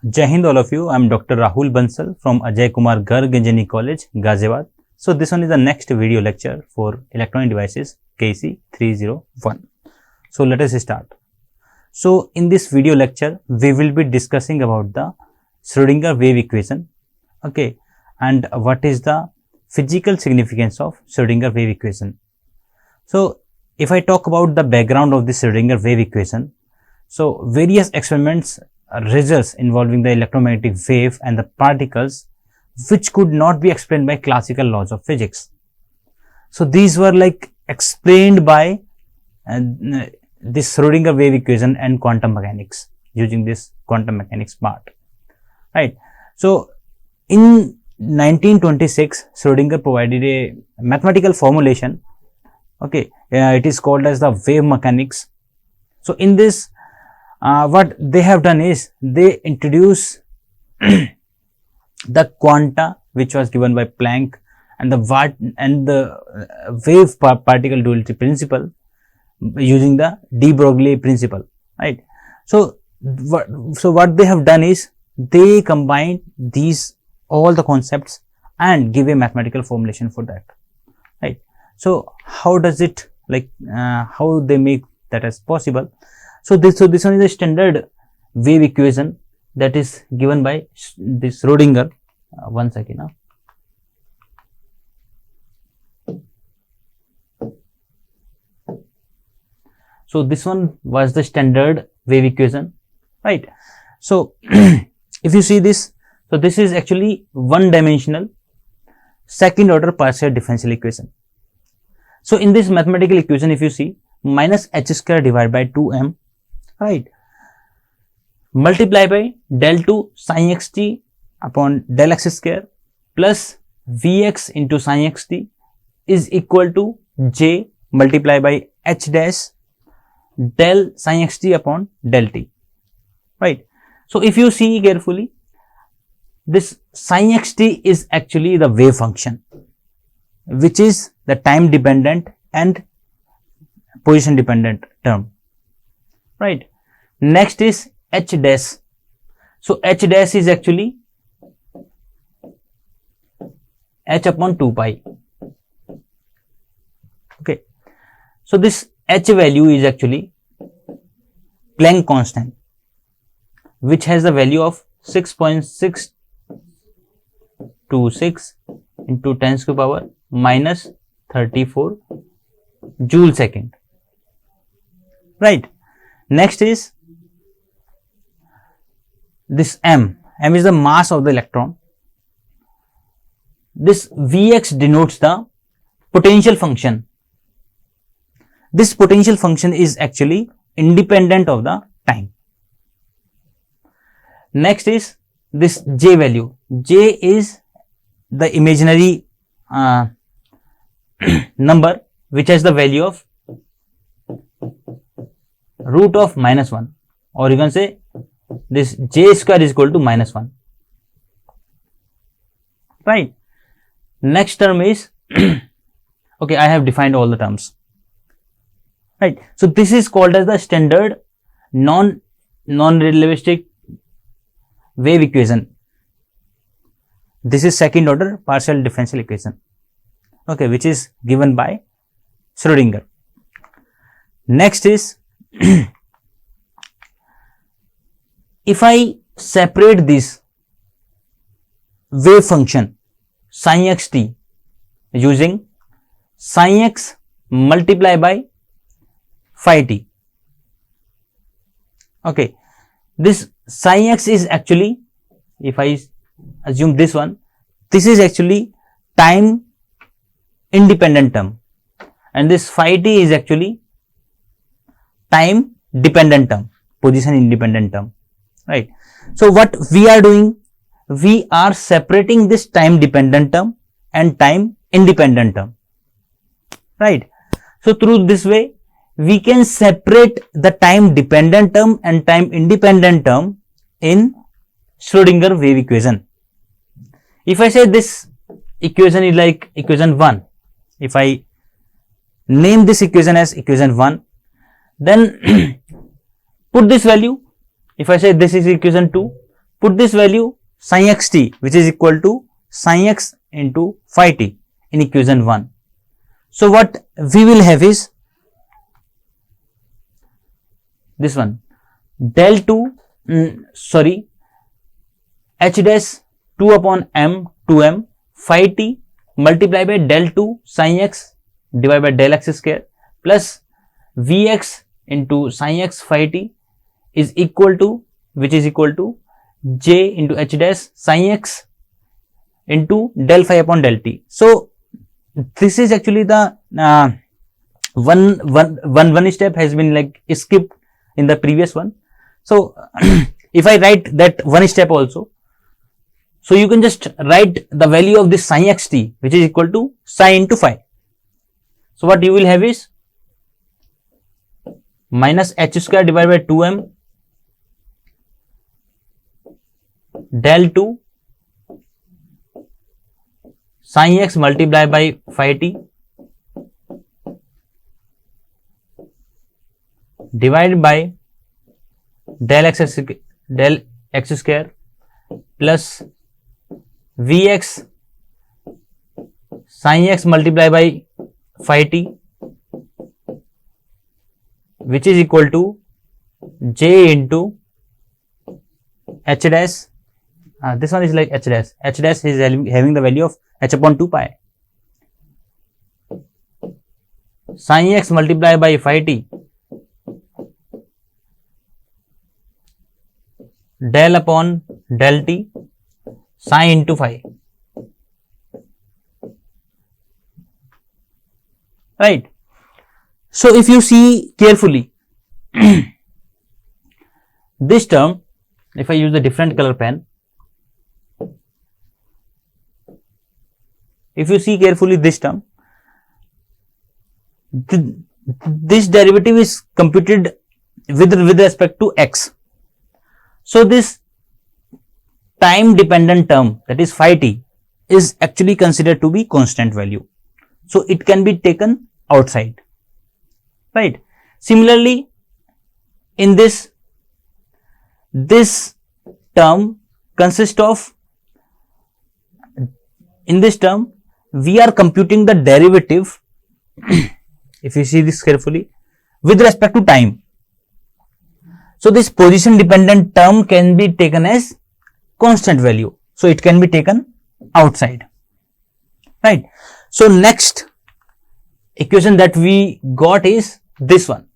Jai Hind all of you. I'm Dr. Rahul Bansal from Ajay Kumar Garg Engineering College, Ghaziabad. So this one is the next video lecture for electronic devices KC 301. So let us start. So in this video lecture, we will be discussing about the Schrödinger wave equation. Okay. And what is the physical significance of Schrödinger wave equation. So if I talk about the background of the Schrödinger wave equation, so various experiments results involving the electromagnetic wave and the particles which could not be explained by classical laws of physics. So these were like explained by this Schrödinger wave equation and quantum mechanics, using this quantum mechanics part, right? So in 1926, Schrödinger provided a mathematical formulation. Okay, it is called as the wave mechanics. So in this, what they have done is they introduce the quanta which was given by Planck and the wave particle duality principle using the de Broglie principle, right? So what they have done is they combine these all the concepts and give a mathematical formulation for that, right? So how does it like how they make that as possible? So this one is a standard wave equation that is given by this Schrödinger. One second now. So this one was the standard wave equation, right? So if you see this, so this is actually one dimensional second order partial differential equation. So in this mathematical equation, if you see, minus h square divided by 2m, right, multiply by del 2 sin xt upon del x square plus vx into sin xt is equal to j multiply by h dash del sin xt upon del t, right? So if you see carefully, this sin xt is actually the wave function, which is the time dependent and position dependent term, right? Next is h dash. So h dash is actually h upon 2 pi. Okay. So this h value is actually Planck constant, which has the value of 6.626 into 10 to the power minus 34 joule second, right? Next is this m is the mass of the electron. This Vx denotes the potential function. This potential function is actually independent of the time. Next is this j value. J is the imaginary number which has the value of root of minus 1, or you can say this j square is equal to minus 1, right? Next term is okay, I have defined all the terms, right? So this is called as the standard non-relativistic wave equation. This is second order partial differential equation, okay, which is given by Schrödinger. Next is if I separate this wave function sin xt using sin x multiply by phi t, okay, this sin x is actually, if I assume this one, this is actually time independent term, and this phi t is actually time dependent term, position independent term, right? So what we are doing, we are separating this time dependent term and time independent term, right? So through this way we can separate the time dependent term and time independent term in Schrödinger wave equation. If I say this equation is like equation 1, if I name this equation as equation 1, then put this value. If I say this is equation 2, put this value sin xt, which is equal to sin x into phi t in equation 1. So what we will have is this one, del 2, h dash 2 upon m 2m phi t multiply by del 2 sin x divided by del x square plus vx into sin x phi t is equal to, which is equal to j into h dash sin x into del phi upon del t. So this is actually the one step has been like skipped in the previous one. So if I write that one step also, so you can just write the value of this sin xt, which is equal to sin into phi. So what you will have is minus h square divided by 2m del 2 sin x multiplied by phi t divided by del x square plus vx sin x multiplied by phi t, which is equal to j into h dash. This one is like h dash. H dash is having the value of h upon 2 pi. Sin x multiplied by phi t del upon del t sin into phi. Right. So if you see carefully, this term, if I use a different color pen, if you see carefully this term, this derivative is computed with respect to x. So this time dependent term, that is phi t, is actually considered to be constant value. So it can be taken outside, right? Similarly, in this term consists of, in this term we are computing the derivative if you see this carefully with respect to time. So this position dependent term can be taken as constant value, so it can be taken outside, right? So next equation that we got is this one.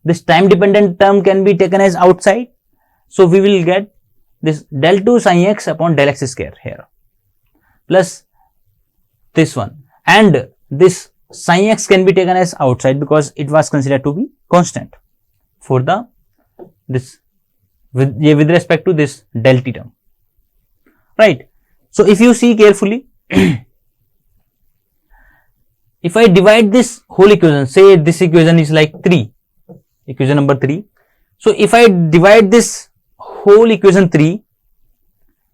This time dependent term can be taken as outside, so we will get this del 2 sin x upon del x square here plus this one, and this sin x can be taken as outside because it was considered to be constant for the this with respect to this del t term, right? So if you see carefully, if I divide this whole equation, say this equation is like 3, equation number 3. So if I divide this whole equation 3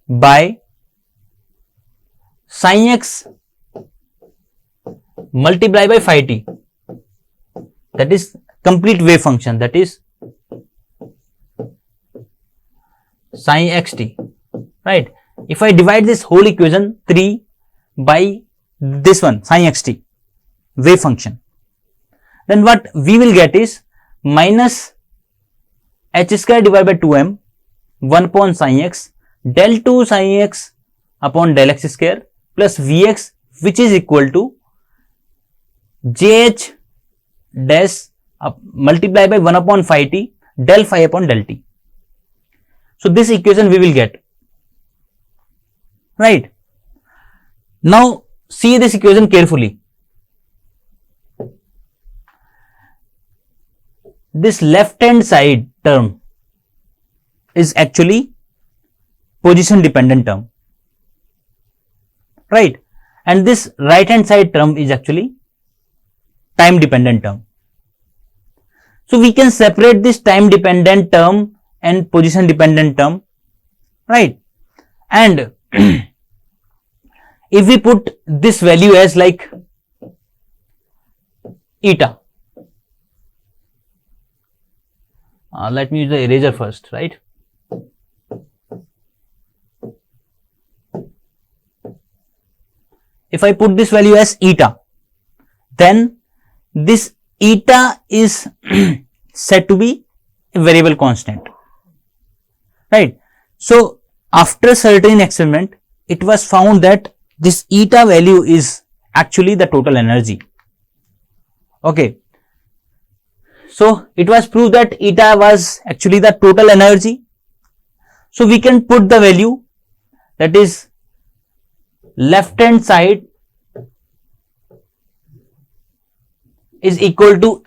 by sin x multiply by phi t, that is complete wave function, that is sin xt, right? If I divide this whole equation 3 by this one sin xt wave function, then what we will get is minus h square divided by 2m 1 upon sin x del 2 sin x upon del x square plus vx, which is equal to jh dash multiply by 1 upon phi t del phi upon del t. So this equation we will get, right? Now see this equation carefully. This left hand side term is actually position dependent term, right? And this right hand side term is actually time dependent term. So we can separate this time dependent term and position dependent term, right? And if we put this value as like eta, let me use the eraser first, right? if I put this value as eta, then this eta is said to be a variable constant, right? So after certain experiment, it was found that this eta value is actually the total energy. Okay, so it was proved that eta was actually the total energy. So we can put the value, that is left hand side is equal to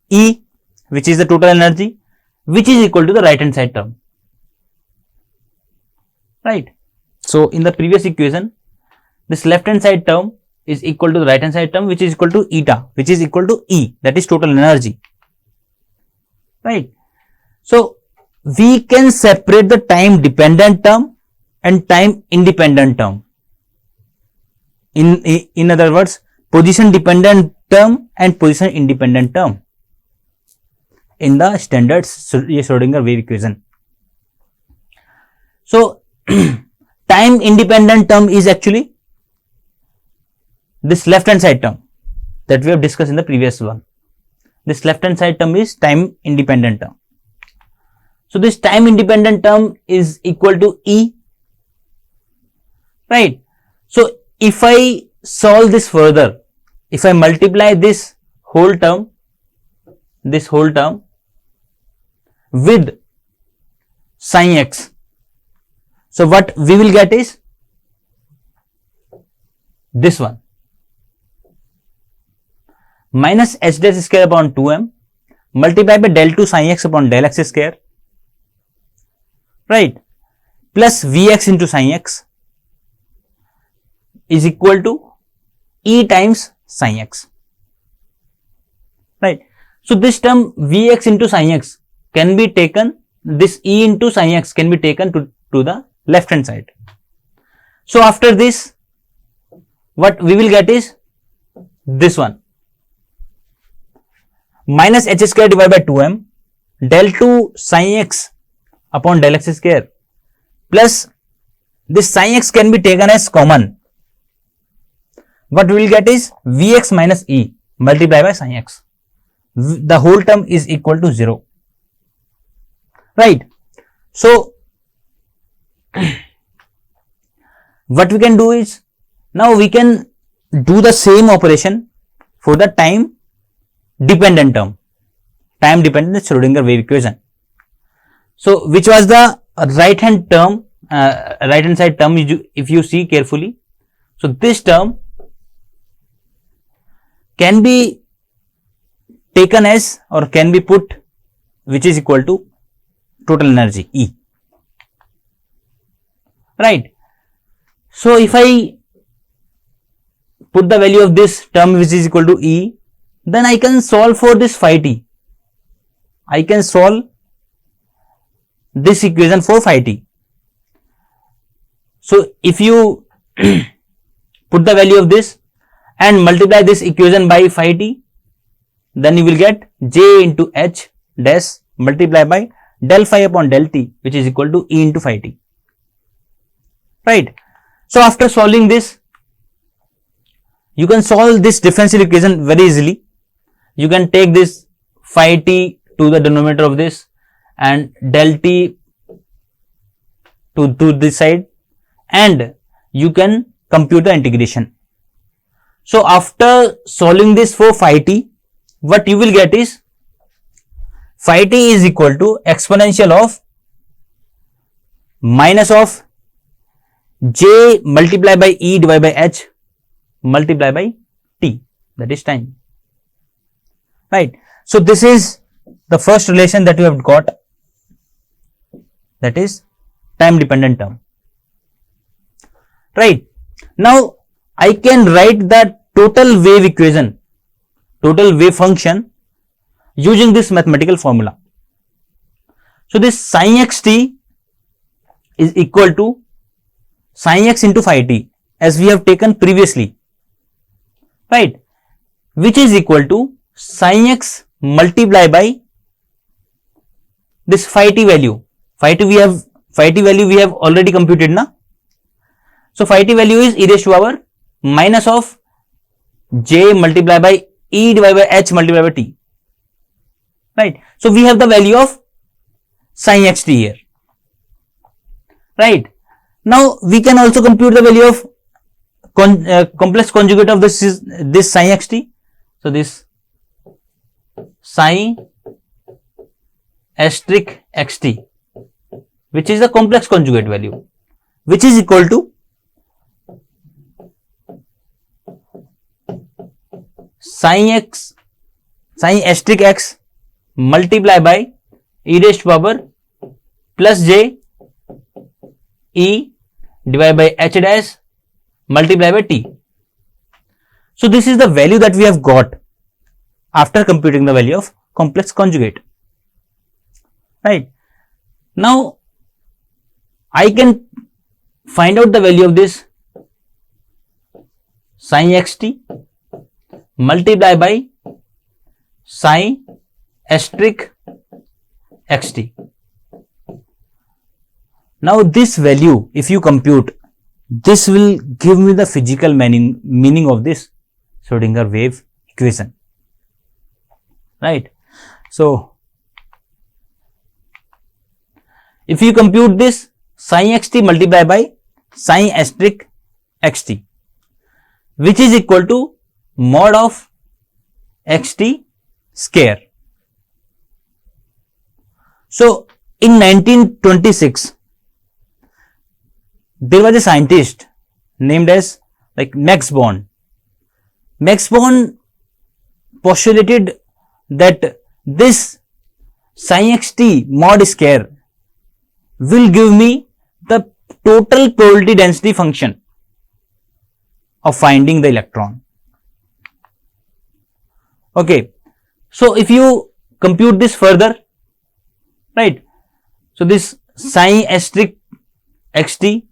E, which is the total energy, which is equal to the right hand side term, right? So in the previous equation, this left hand side term is equal to the right hand side term, which is equal to eta, which is equal to E, that is total energy, right? So we can separate the time dependent term and time independent term. In other words, position dependent term and position independent term in the standard Schrodinger wave equation. So time independent term is actually this left hand side term that we have discussed in the previous one. This left hand side term is time independent term. So this time independent term is equal to E, right? So if I solve this further, if I multiply this whole term with sin x, so what we will get is this one, minus h dash square upon 2m multiplied by del 2 sin x upon del x square, right, plus Vx into sin x is equal to E times sin x, right? So this term Vx into sin x can be taken, this E into sin x can be taken to the left hand side. So after this, what we will get is this one, minus h square divided by 2m del 2 sin x upon del x square, plus this sin x can be taken as common. What we will get is Vx minus E multiplied by sin x. The whole term is equal to 0, right? So what we can do is, now we can do the same operation for the time dependent term, time dependent Schrodinger wave equation. So which was the right hand term, right hand side term, if you see carefully. So this term can be taken as, or can be put, which is equal to total energy E, right? So if I put the value of this term which is equal to E, then I can solve for this phi t. I can solve this equation for phi t. So if you put the value of this and multiply this equation by phi t, then you will get j into h dash multiplied by del phi upon del t, which is equal to E into phi t, right? So after solving this, you can solve this differential equation very easily. You can take this phi t to the denominator of this and del t to this side, and you can compute the integration. So after solving this for phi t, what you will get is phi t is equal to exponential of minus of j multiplied by E divided by h multiplied by t, that is time, right? So this is the first relation that you have got, that is time dependent term, right? Now I can write the total wave equation, total wave function, using this mathematical formula. So this sin x t is equal to sin x into phi t, as we have taken previously, right, which is equal to sin x multiplied by this phi t value. Phi t value we have already computed, na? So phi t value is e raised to power minus of j multiplied by e divided by h multiplied by t. Right. So we have the value of sin xt here. Right. Now we can also compute the value of complex conjugate of this sin xt. So this sin asterisk xt, which is the complex conjugate value, which is equal to sin asterisk x multiplied by e raised to power plus j e divided by h dash multiplied by t. So this is the value that we have got after computing the value of complex conjugate. Right. Now I can find out the value of this sin xt multiplied by sin asterisk xt. Now this value, if you compute, this will give me the physical meaning of this Schrodinger wave equation. Right. So if you compute this sin xt multiplied by sin asterisk xt, which is equal to mod of xt square. So in 1926 there was a scientist named as Max Born. Max Born postulated that this sin xt mod square will give me the total probability density function of finding the electron. Okay, so if you compute this further, right, so this sin asterisk xt,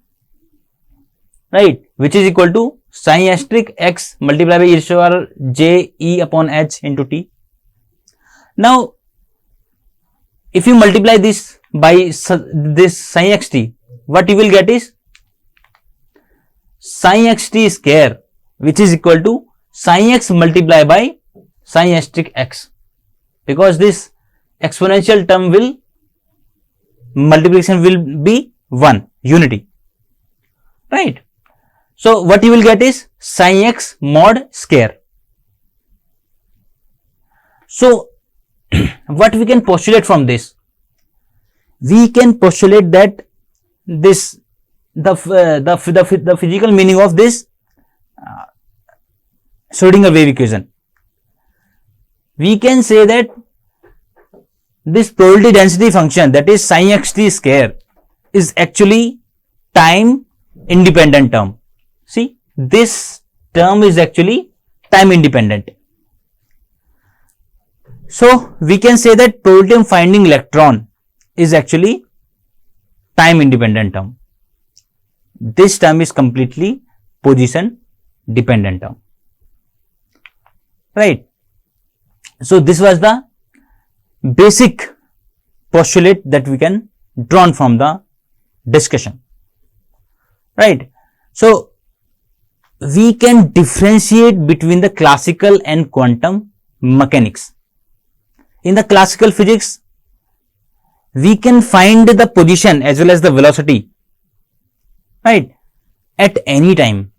right, which is equal to sin asterisk x multiplied by e raised to power j e upon h into t. Now if you multiply this by this sin xt, what you will get is sin xt square, which is equal to sin x multiplied by sin asterisk x, because this exponential term will multiplication will be 1 unity. Right. So what you will get is sin x mod square. So what we can postulate from this? We can postulate that this the physical meaning of this Schrodinger wave equation. We can say that this probability density function, that is sin xt square, is actually time independent term. See, this term is actually time independent. So we can say that probability of finding electron is actually time independent term. This term is completely position dependent term. Right. So this was the basic postulate that we can draw from the discussion. Right. So we can differentiate between the classical and quantum mechanics. In the classical physics, we can find the position as well as the velocity, right, at any time.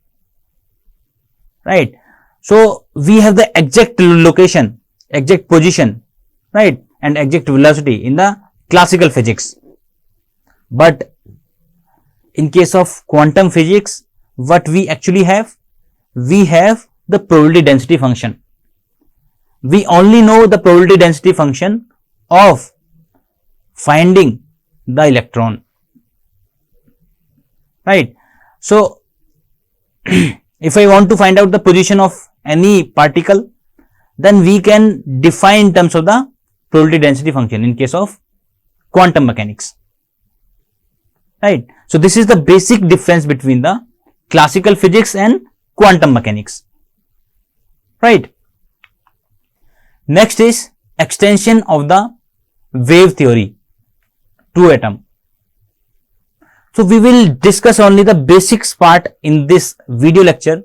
Right. So we have the exact location, exact position, right, and exact velocity in the classical physics. But in case of quantum physics, what we actually have? We have the probability density function. We only know the probability density function of finding the electron. Right. So if I want to find out the position of any particle, then we can define in terms of the probability density function in case of quantum mechanics. Right. So this is the basic difference between the classical physics and quantum mechanics. Right. Next is extension of the wave theory to atom. So we will discuss only the basics part in this video lecture.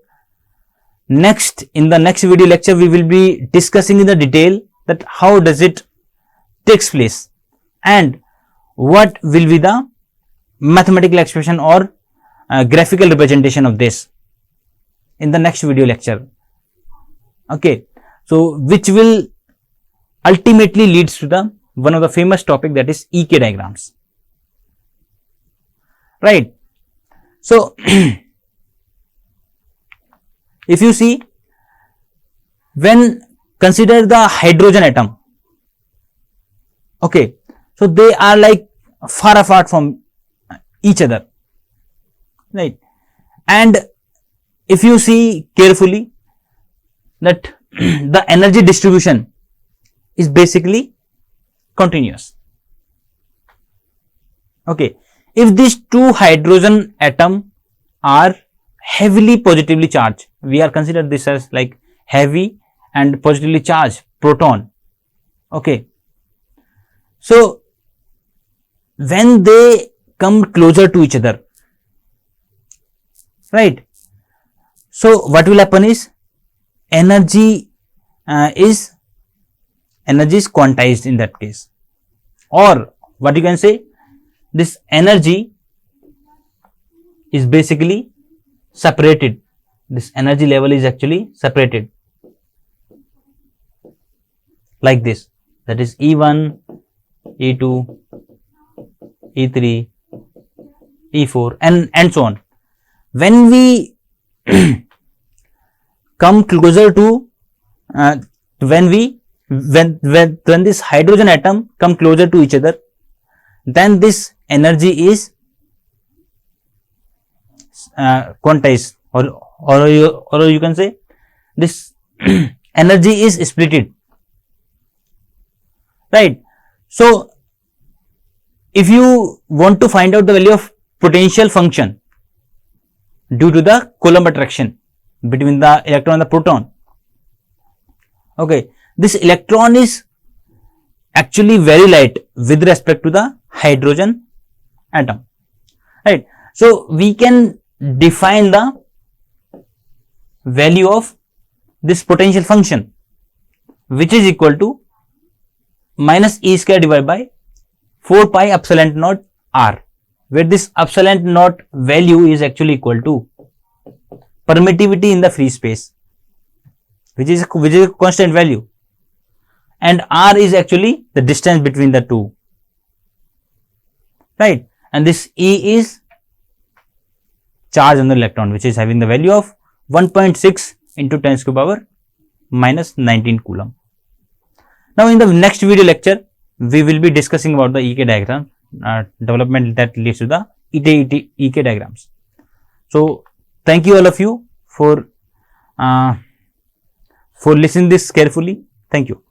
Next, in the next video lecture, we will be discussing in the detail that how does it takes place and what will be the mathematical expression or graphical representation of this in the next video lecture. Okay, so which will ultimately leads to the one of the famous topic, that is EK diagrams, right? So if you see, when consider the hydrogen atom, okay, so they are like far apart from each other, right? And if you see carefully that the energy distribution is basically continuous. Okay, if these two hydrogen atoms are heavily positively charged, we are consider this as like heavy and positively charged proton. Okay, so when they come closer to each other, right, so what will happen is energy is quantized in that case, or what you can say, this energy is basically separated. This energy level is actually separated like this, that is E1, E2, E3, E4 and so on. When we come closer to when this hydrogen atom come closer to each other, then this energy is quantized, or you can say this energy is splitted, right? So if you want to find out the value of potential function due to the Coulomb attraction between the electron and the proton, okay, this electron is actually very light with respect to the hydrogen atom, right? So we can define the value of this potential function, which is equal to minus E square divided by 4 pi epsilon naught R, where this epsilon naught value is actually equal to permittivity in the free space, which is a constant value, and R is actually the distance between the two, right? And this E is charge on the electron, which is having the value of 1.6 into 10 to the power minus 19 Coulomb. Now in the next video lecture, we will be discussing about the EK diagram development that leads to the EK diagrams. So thank you all of you for listening this carefully. Thank you.